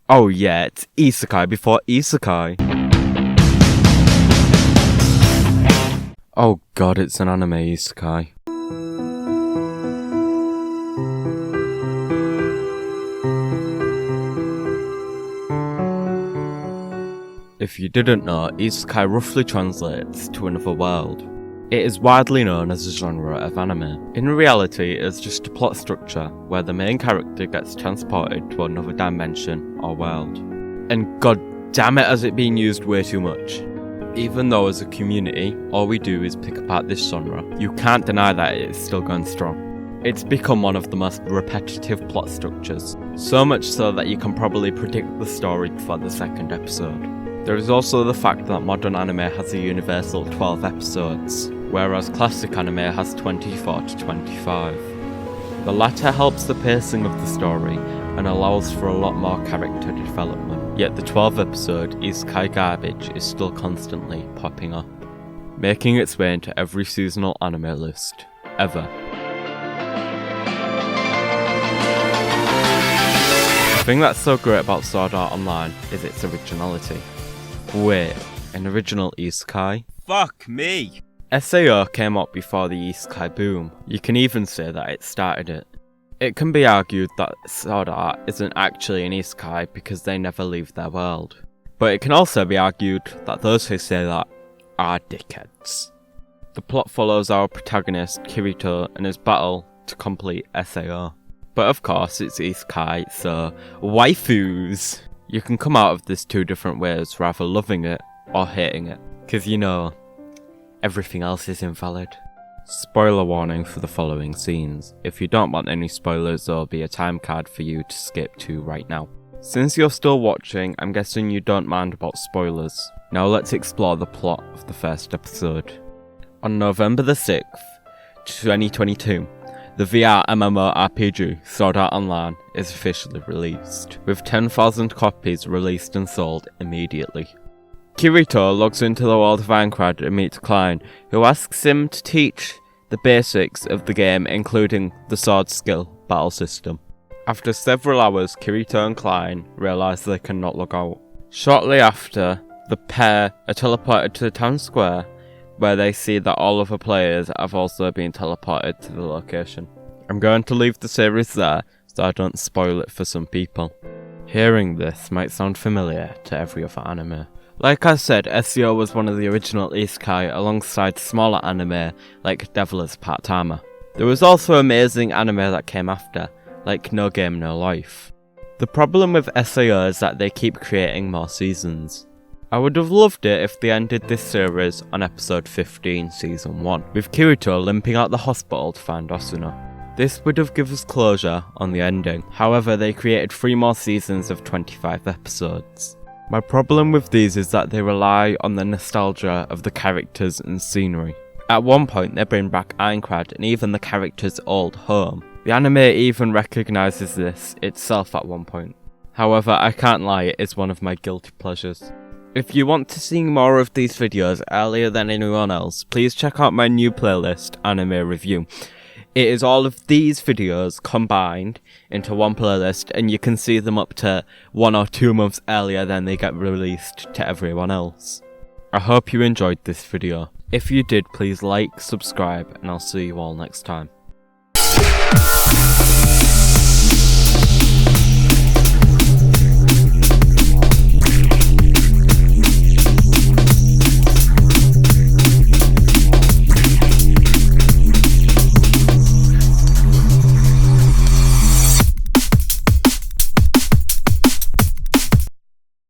Oh yeah, it's isekai before isekai. Oh god, it's an anime isekai. If you didn't know, isekai roughly translates to another world. It is widely known as a genre of anime. In reality, it is just a plot structure where the main character gets transported to another dimension or world. And god damn it, has it been used way too much. Even though as a community, all we do is pick apart this genre, you can't deny that it is still going strong. It's become one of the most repetitive plot structures, so much so that you can probably predict the story for the second episode. There is also the fact that modern anime has a universal 12 episodes, whereas classic anime has 24 to 25. The latter helps the pacing of the story and allows for a lot more character development, yet the 12 episode isekai garbage is still constantly popping up, making its way into every seasonal anime list, ever. The thing that's so great about Sword Art Online is its originality. Wait, an original isekai? Fuck me! SAO came up before the isekai boom. You can even say that it started it. It can be argued that Sword Art isn't actually an isekai because they never leave their world. But it can also be argued that those who say that are dickheads. The plot follows our protagonist Kirito and his battle to complete SAO. But of course it's isekai, so waifus! You can come out of this two different ways, rather loving it or hating it. Cause you know, everything else is invalid. Spoiler warning for the following scenes. If you don't want any spoilers, there'll be a time card for you to skip to right now. Since you're still watching, I'm guessing you don't mind about spoilers. Now let's explore the plot of the first episode. On November the 6th, 2022, the VR MMORPG Sword Art Online is officially released, with 10,000 copies released and sold immediately. Kirito logs into the world of Aincrad and meets Klein, who asks him to teach the basics of the game, including the sword skill battle system. After several hours, Kirito and Klein realise they cannot log out. Shortly after, the pair are teleported to the town square, where they see that all other players have also been teleported to the location. I'm going to leave the series there, so I don't spoil it for some people. Hearing this might sound familiar to every other anime. Like I said, SEO was one of the original isekai alongside smaller anime like Deviler's Part-Timer. There was also amazing anime that came after, like No Game No Life. The problem with SEO is that they keep creating more seasons. I would have loved it if they ended this series on episode 15, season 1, with Kirito limping out the hospital to find Osuna. This would have given us closure on the ending, however they created 3 more seasons of 25 episodes. My problem with these is that they rely on the nostalgia of the characters and scenery. At one point they bring back Aincrad and even the character's old home. The anime even recognises this itself at one point. However, I can't lie, it is one of my guilty pleasures. If you want to see more of these videos earlier than anyone else, please check out my new playlist, Anime Review. It is all of these videos combined into one playlist, and you can see them up to 1 or 2 months earlier than they get released to everyone else. I hope you enjoyed this video. If you did, please like, subscribe, and I'll see you all next time.